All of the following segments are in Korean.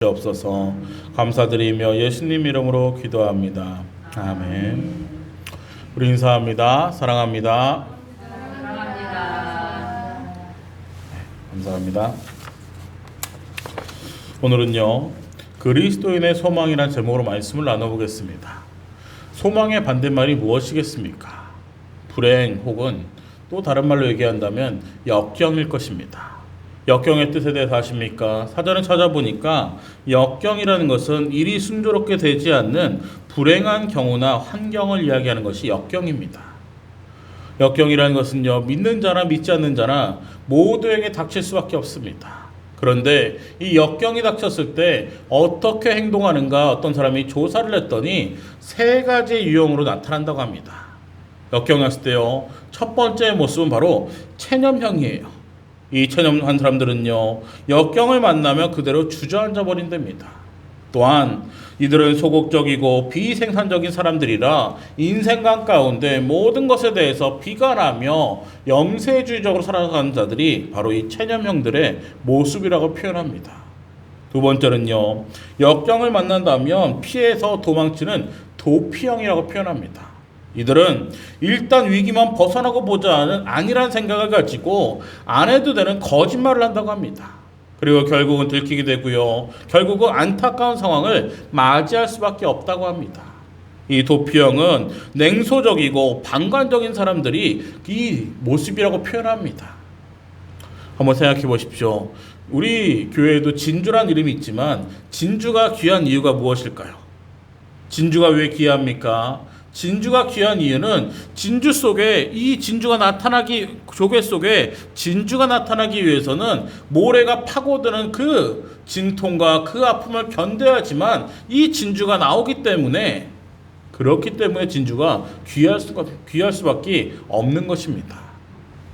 없어서 감사드리며 예수님 이름으로 기도합니다. 아멘. 우리 인사합니다. 사랑합니다. 감사합니다. 오늘은요, 그리스도인의 소망이라는 제목으로 말씀을 나눠보겠습니다. 소망의 반대말이 무엇이겠습니까? 불행 혹은 또 다른 말로 얘기한다면 역경일 것입니다. 역경의 뜻에 대해서 아십니까? 사전을 찾아보니까 역경이라는 것은 일이 순조롭게 되지 않는 불행한 경우나 환경을 이야기하는 것이 역경입니다. 역경이라는 것은요, 믿는 자나 믿지 않는 자나 모두에게 닥칠 수밖에 없습니다. 그런데 이 역경이 닥쳤을 때 어떻게 행동하는가 어떤 사람이 조사를 했더니 세 가지 유형으로 나타난다고 합니다. 역경이 왔을 때요, 첫 번째 모습은 바로 체념형이에요. 이 체념한 사람들은요, 역경을 만나면 그대로 주저앉아 버린답니다. 또한 이들은 소극적이고 비생산적인 사람들이라 인생관 가운데 모든 것에 대해서 비관하며 염세주의적으로 살아가는 자들이 바로 이 체념형들의 모습이라고 표현합니다. 두 번째는요, 역경을 만난다면 피해서 도망치는 도피형이라고 표현합니다. 이들은 일단 위기만 벗어나고 보자는 아니란 생각을 가지고 안 해도 되는 거짓말을 한다고 합니다. 그리고 결국은 들키게 되고요, 결국은 안타까운 상황을 맞이할 수밖에 없다고 합니다. 이 도피형은 냉소적이고 방관적인 사람들이 이 모습이라고 표현합니다. 한번 생각해 보십시오. 우리 교회에도 진주란 이름이 있지만 진주가 귀한 이유가 무엇일까요? 진주가 왜 귀합니까? 진주가 귀한 이유는 진주 속에 이 진주가 나타나기, 조개 속에 진주가 나타나기 위해서는 모래가 파고드는 그 진통과 그 아픔을 견뎌야지만 이 진주가 나오기 때문에, 그렇기 때문에 진주가 귀할 수밖에 없는 것입니다.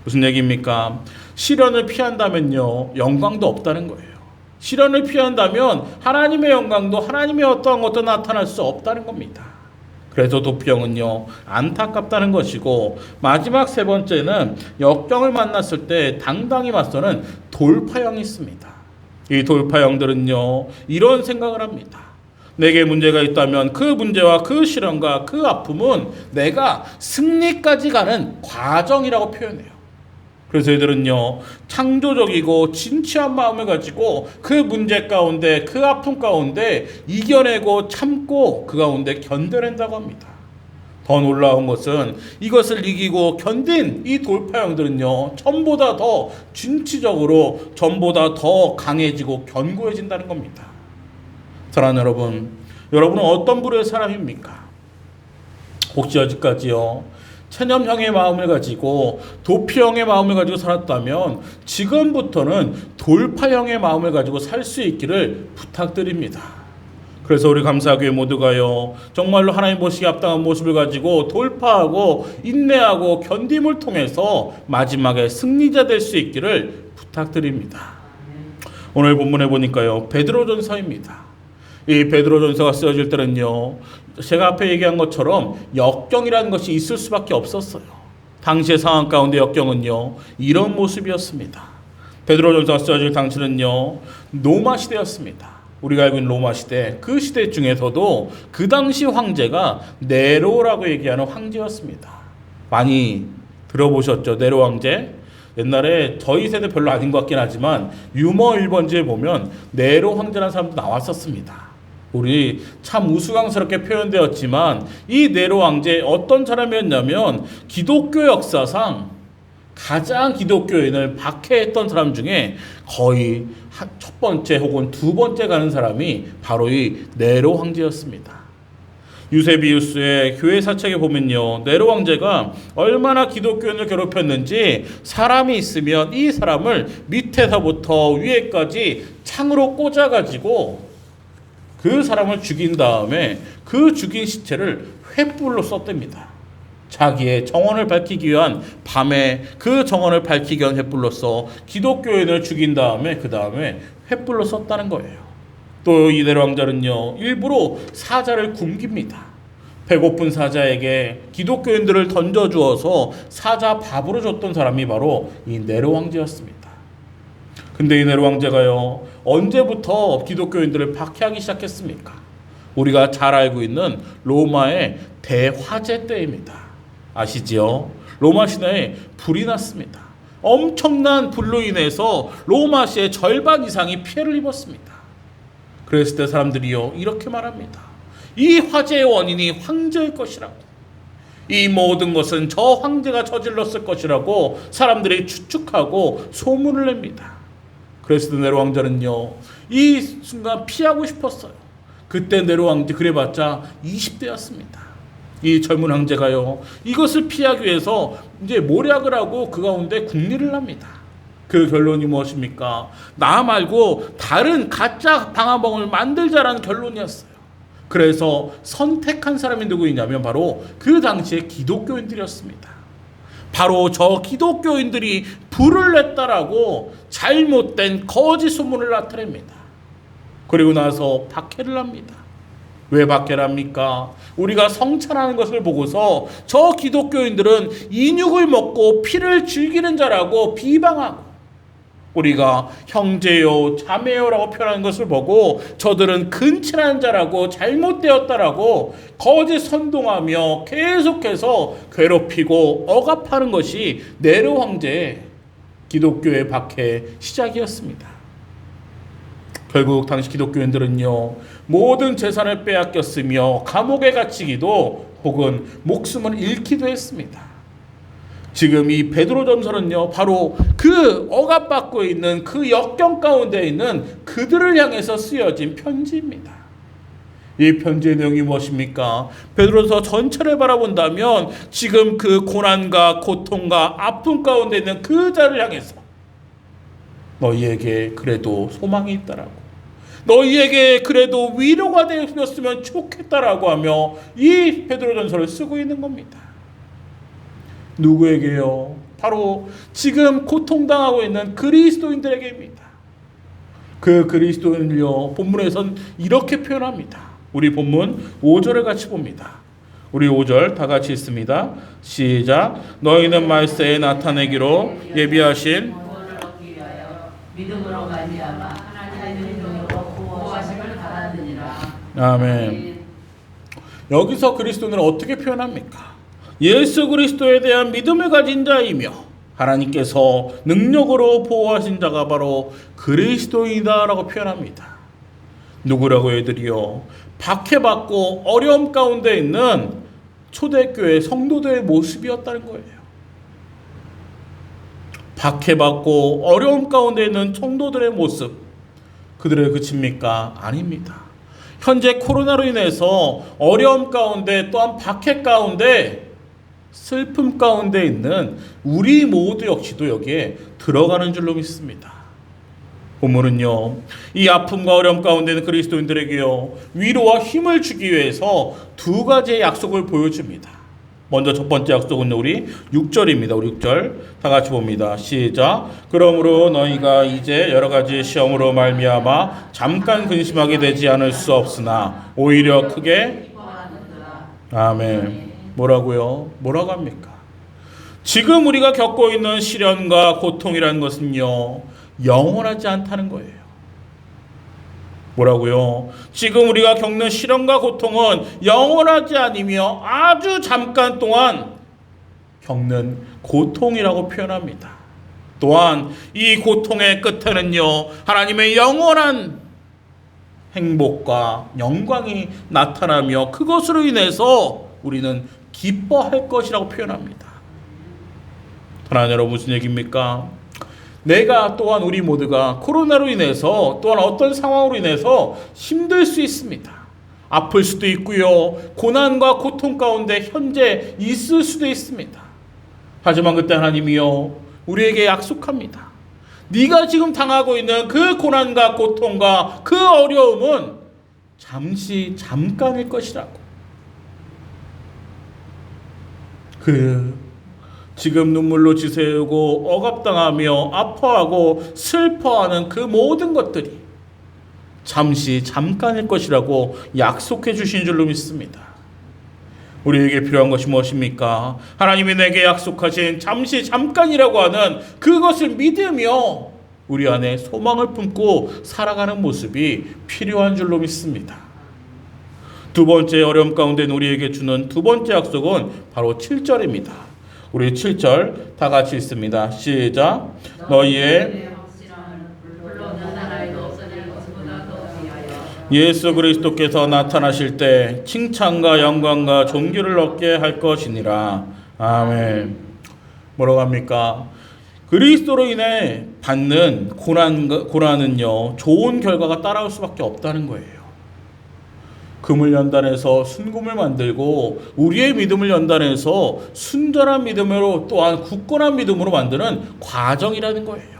무슨 얘기입니까? 시련을 피한다면요, 영광도 없다는 거예요. 시련을 피한다면 하나님의 영광도, 하나님의 어떠한 것도 나타날 수 없다는 겁니다. 그래서 도피형은요, 안타깝다는 것이고, 마지막 세 번째는 역경을 만났을 때 당당히 맞서는 돌파형이 있습니다. 이 돌파형들은요, 이런 생각을 합니다. 내게 문제가 있다면 그 문제와 그 시련과 그 아픔은 내가 승리까지 가는 과정이라고 표현해요. 그래서 이들은요, 창조적이고 진취한 마음을 가지고 그 문제 가운데, 그 아픔 가운데 이겨내고 참고 그 가운데 견뎌낸다고 합니다. 더 놀라운 것은 이것을 이기고 견딘 이 돌파형들은요, 전보다 더 진취적으로, 전보다 더 강해지고 견고해진다는 겁니다. 사랑하는 여러분, 여러분은 어떤 부류의 사람입니까? 혹시 여지까지요, 체념형의 마음을 가지고, 도피형의 마음을 가지고 살았다면 지금부터는 돌파형의 마음을 가지고 살 수 있기를 부탁드립니다. 그래서 우리 감사교회 모두가요, 정말로 하나님 보시기에 합당한 모습을 가지고 돌파하고 인내하고 견딤을 통해서 마지막에 승리자 될 수 있기를 부탁드립니다. 오늘 본문에 보니까요, 베드로전서입니다. 이 베드로전서가 쓰여질 때는요, 제가 앞에 얘기한 것처럼 역경이라는 것이 있을 수밖에 없었어요. 당시의 상황 가운데 역경은요, 이런 모습이었습니다. 베드로전서가 쓰여질 당시는요, 로마 시대였습니다. 우리가 알고 있는 로마 시대, 그 시대 중에서도 그 당시 황제가 네로라고 얘기하는 황제였습니다. 많이 들어보셨죠? 네로 황제? 옛날에 저희 세대 별로 아닌 것 같긴 하지만 유머 1번지에 보면 네로 황제라는 사람도 나왔었습니다. 우리 참 우스꽝스럽게 표현되었지만 이 네로 황제 어떤 사람이었냐면 기독교 역사상 가장 기독교인을 박해했던 사람 중에 거의 첫 번째 혹은 두 번째 가는 사람이 바로 이 네로 황제였습니다. 유세비우스의 교회 사책에 보면요, 네로 황제가 얼마나 기독교인을 괴롭혔는지 사람이 있으면 이 사람을 밑에서부터 위에까지 창으로 꽂아가지고 그 사람을 죽인 다음에 그 죽인 시체를 횃불로 썼답니다. 자기의 정언을 밝히기 위한, 밤에 그 정언을 밝히기 위한 횃불로써 기독교인을 죽인 다음에 그 다음에 횃불로 썼다는 거예요. 또 이 네로 왕자는요, 일부러 사자를 굶깁니다. 배고픈 사자에게 기독교인들을 던져주어서 사자 밥으로 줬던 사람이 바로 이 네로 황제였습니다. 근데 이 네로 황제가요, 언제부터 기독교인들을 박해하기 시작했습니까? 우리가 잘 알고 있는 로마의 대화재 때입니다. 아시지요? 로마 시내에 불이 났습니다. 엄청난 불로 인해서 로마 시의 절반 이상이 피해를 입었습니다. 그랬을 때 사람들이요, 이렇게 말합니다. 이 화재의 원인이 황제일 것이라고. 이 모든 것은 저 황제가 저질렀을 것이라고 사람들이 추측하고 소문을 냅니다. 그랬을 때 네로 황제는요, 이 순간 피하고 싶었어요. 그때 네로 황제 그래봤자 20대였습니다. 이 젊은 황제가요, 이것을 피하기 위해서 이제 모략을 하고 그 가운데 궁리를 합니다. 그 결론이 무엇입니까? 나 말고 다른 가짜 방화범을 만들자라는 결론이었어요. 그래서 선택한 사람이 누구이냐면 바로 그 당시에 기독교인들이었습니다. 바로 저 기독교인들이 불을 냈다라고 잘못된 거짓 소문을 나타냅니다. 그리고 나서 박해를 합니다. 왜 박해를 합니까? 우리가 성찬하는 것을 보고서 저 기독교인들은 인육을 먹고 피를 즐기는 자라고 비방하고, 우리가 형제요 자매요라고 표현하는 것을 보고 저들은 근친한 자라고 잘못되었다라고 거짓 선동하며 계속해서 괴롭히고 억압하는 것이 네로 황제의 기독교의 박해 시작이었습니다. 결국 당시 기독교인들은요, 모든 재산을 빼앗겼으며 감옥에 갇히기도 혹은 목숨을 잃기도 했습니다. 지금 이 베드로전서는요, 바로 그 억압받고 있는 그 역경 가운데 있는 그들을 향해서 쓰여진 편지입니다. 이 편지의 내용이 무엇입니까? 베드로전서 전체를 바라본다면 지금 그 고난과 고통과 아픔 가운데 있는 그 자를 향해서 너희에게 그래도 소망이 있다라고, 너희에게 그래도 위로가 되었으면 좋겠다라고 하며 이 베드로전서를 쓰고 있는 겁니다. 누구에게요? 바로 지금 고통당하고 있는 그리스도인들에게입니다. 그 그리스도인을요, 본문에선 이렇게 표현합니다. 우리 본문 5절을 같이 봅니다. 우리 5절 다 같이 읽습니다. 시작. 너희는 말세에 나타내기로 예비하신 믿음으로 말미암아 하나님의 능력으로 구원하심을 받았느니라. 아멘. 여기서 그리스도인을 어떻게 표현합니까? 예수 그리스도에 대한 믿음을 가진 자이며 하나님께서 능력으로 보호하신 자가 바로 그리스도이다라고 표현합니다. 누구라고 애들이요? 박해받고 어려움 가운데 있는 초대교회 성도들의 모습이었다는 거예요. 박해받고 어려움 가운데 있는 성도들의 모습, 그들의 그칩니까? 아닙니다. 현재 코로나로 인해서 어려움 가운데 또한 박해 가운데 슬픔 가운데 있는 우리 모두 역시도 여기에 들어가는 줄로 믿습니다. 본문은요, 이 아픔과 어려움 가운데 있는 그리스도인들에게요, 위로와 힘을 주기 위해서 두 가지의 약속을 보여줍니다. 먼저 첫 번째 약속은 우리 6절입니다. 우리 6절 다 같이 봅니다. 시작. 그러므로 너희가 이제 여러 가지 시험으로 말미암아 잠깐 근심하게 되지 않을 수 없으나 오히려 크게. 아멘. 뭐라고요? 뭐라고 합니까? 지금 우리가 겪고 있는 시련과 고통이라는 것은요, 영원하지 않다는 거예요. 뭐라고요? 지금 우리가 겪는 시련과 고통은 영원하지 않으며 아주 잠깐 동안 겪는 고통이라고 표현합니다. 또한 이 고통의 끝에는요, 하나님의 영원한 행복과 영광이 나타나며 그것으로 인해서 우리는 기뻐할 것이라고 표현합니다. 사랑하는 여러분, 무슨 얘기입니까? 내가 또한 우리 모두가 코로나로 인해서 또한 어떤 상황으로 인해서 힘들 수 있습니다. 아플 수도 있고요, 고난과 고통 가운데 현재 있을 수도 있습니다. 하지만 그때 하나님이요, 우리에게 약속합니다. 네가 지금 당하고 있는 그 고난과 고통과 그 어려움은 잠깐일 것이라고. 지금 눈물로 지새우고 억압당하며 아파하고 슬퍼하는 그 모든 것들이 잠깐일 것이라고 약속해 주신 줄로 믿습니다. 우리에게 필요한 것이 무엇입니까? 하나님이 내게 약속하신 잠깐이라고 하는 그것을 믿으며 우리 안에 소망을 품고 살아가는 모습이 필요한 줄로 믿습니다. 두 번째 어려움 가운데 우리에게 주는 두 번째 약속은 바로 7절입니다. 우리 7절 다 같이 읽습니다. 시작. 너희의 예수 그리스도께서 나타나실 때 칭찬과 영광과 존귀를 얻게 할 것이니라. 아멘. 뭐라고 합니까? 그리스도로 인해 받는 고난은요, 좋은 결과가 따라올 수밖에 없다는 거예요. 금을 연단해서 순금을 만들고 우리의 믿음을 연단해서 순전한 믿음으로 또한 굳건한 믿음으로 만드는 과정이라는 거예요.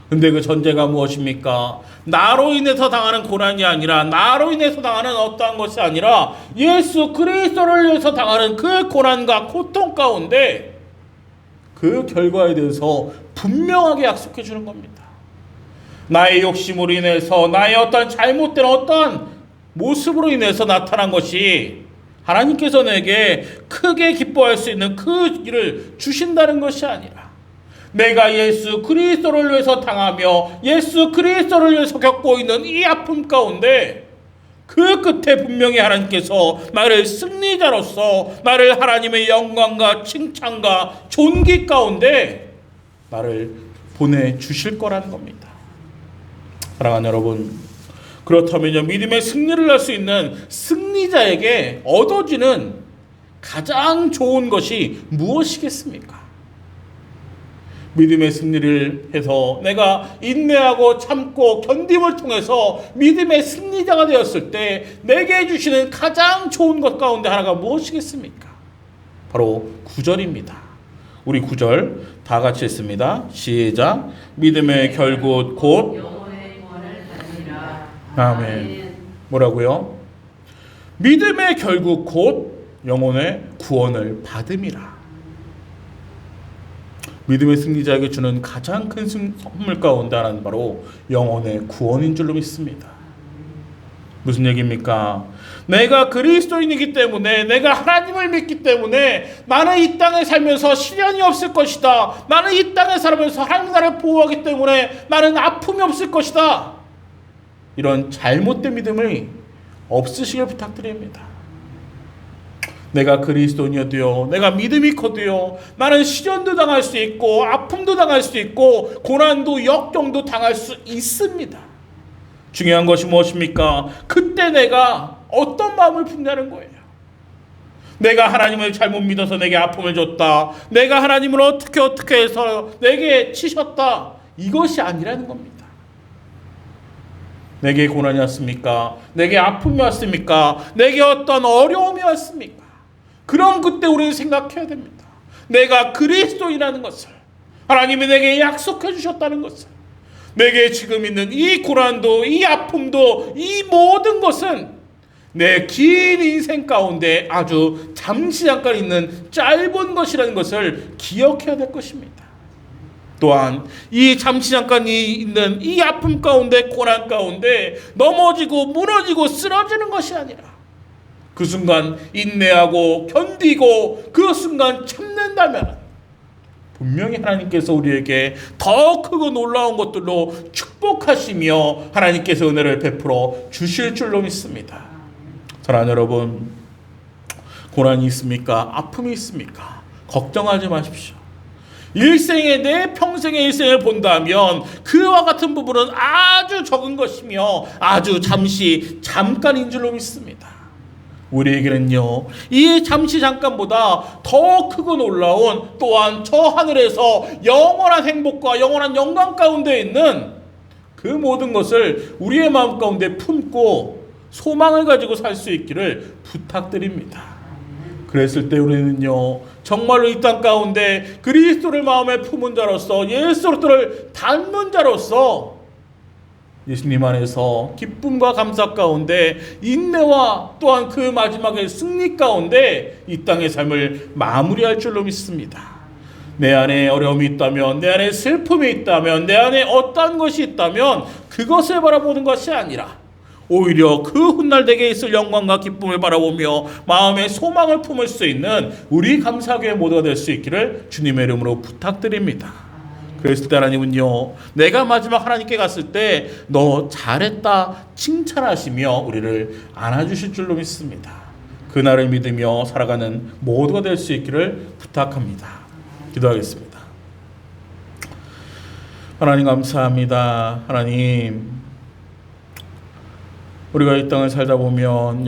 근데 그 전제가 무엇입니까? 나로 인해서 당하는 고난이 아니라, 나로 인해서 당하는 어떠한 것이 아니라 예수 그리스도를 위해서 당하는 그 고난과 고통 가운데 그 결과에 대해서 분명하게 약속해 주는 겁니다. 나의 욕심으로 인해서, 나의 어떤 잘못된 어떤 모습으로 인해서 나타난 것이 하나님께서 내게 크게 기뻐할 수 있는 그 일을 주신다는 것이 아니라, 내가 예수 그리스도를 위해서 당하며 예수 그리스도를 위해서 겪고 있는 이 아픔 가운데 그 끝에 분명히 하나님께서 나를 승리자로서, 나를 하나님의 영광과 칭찬과 존귀 가운데 나를 보내주실 거라는 겁니다. 사랑하는 여러분, 그렇다면요, 믿음의 승리를 할 수 있는 승리자에게 얻어지는 가장 좋은 것이 무엇이겠습니까? 믿음의 승리를 해서 내가 인내하고 참고 견딤을 통해서 믿음의 승리자가 되었을 때 내게 주시는 가장 좋은 것 가운데 하나가 무엇이겠습니까? 바로 9절입니다. 우리 9절 다 같이 했습니다. 시작. 믿음의 결국 곧 영혼의 구원을 받으리라. 아멘. 뭐라고요? 믿음의 결국 곧 영혼의 구원을 받음이라. 믿음의 승리자에게 주는 가장 큰 선물 가운데 하나는 바로 영혼의 구원인 줄로 믿습니다. 무슨 얘기입니까? 내가 그리스도인이기 때문에, 내가 하나님을 믿기 때문에 나는 이 땅에 살면서 시련이 없을 것이다. 나는 이 땅에 살면서 하나님 나라를 보호하기 때문에 나는 아픔이 없을 것이다. 이런 잘못된 믿음이 없으시길 부탁드립니다. 내가 그리스도인이어도요, 내가 믿음이 커도요, 나는 시련도 당할 수 있고 아픔도 당할 수 있고 고난도 역경도 당할 수 있습니다. 중요한 것이 무엇입니까? 그때 내가 어떤 마음을 품냐는 거예요. 내가 하나님을 잘못 믿어서 내게 아픔을 줬다, 내가 하나님을 어떻게 해서 내게 치셨다, 이것이 아니라는 겁니다. 내게 고난이 왔습니까? 내게 아픔이 왔습니까? 내게 어떤 어려움이 왔습니까? 그럼 그때 우리는 생각해야 됩니다. 내가 그리스도인이라는 것을, 하나님이 내게 약속해 주셨다는 것을, 내게 지금 있는 이 고난도, 이 아픔도, 이 모든 것은 내 긴 인생 가운데 아주 잠시 잠깐 있는 짧은 것이라는 것을 기억해야 될 것입니다. 또한 이 잠시 잠깐이 있는 이 아픔 가운데, 고난 가운데 넘어지고 무너지고 쓰러지는 것이 아니라 그 순간 인내하고 견디고 그 순간 참는다면 분명히 하나님께서 우리에게 더 크고 놀라운 것들로 축복하시며 하나님께서 은혜를 베풀어 주실 줄로 믿습니다. 사랑하는 여러분, 고난이 있습니까? 아픔이 있습니까? 걱정하지 마십시오. 일생에, 내 평생의 일생을 본다면 그와 같은 부분은 아주 적은 것이며 아주 잠깐인 줄로 믿습니다. 우리에게는요, 이 잠시 잠깐보다 더 크고 놀라운, 또한 저 하늘에서 영원한 행복과 영원한 영광 가운데 있는 그 모든 것을 우리의 마음 가운데 품고 소망을 가지고 살 수 있기를 부탁드립니다. 그랬을 때 우리는요, 정말로 이 땅 가운데 그리스도를 마음에 품은 자로서, 예수 그리스도를 닮은 자로서 예수님 안에서 기쁨과 감사 가운데 인내와 또한 그 마지막의 승리 가운데 이 땅의 삶을 마무리할 줄로 믿습니다. 내 안에 어려움이 있다면, 내 안에 슬픔이 있다면, 내 안에 어떠한 것이 있다면 그것을 바라보는 것이 아니라 오히려 그 훗날 내게 있을 영광과 기쁨을 바라보며 마음의 소망을 품을 수 있는 우리 감사교회 모두가 될 수 있기를 주님의 이름으로 부탁드립니다. 그랬을 때 하나님은요, 내가 마지막 하나님께 갔을 때 너 잘했다 칭찬하시며 우리를 안아주실 줄로 믿습니다. 그날을 믿으며 살아가는 모두가 될 수 있기를 부탁합니다. 기도하겠습니다. 하나님 감사합니다. 하나님, 우리가 이 땅을 살다 보면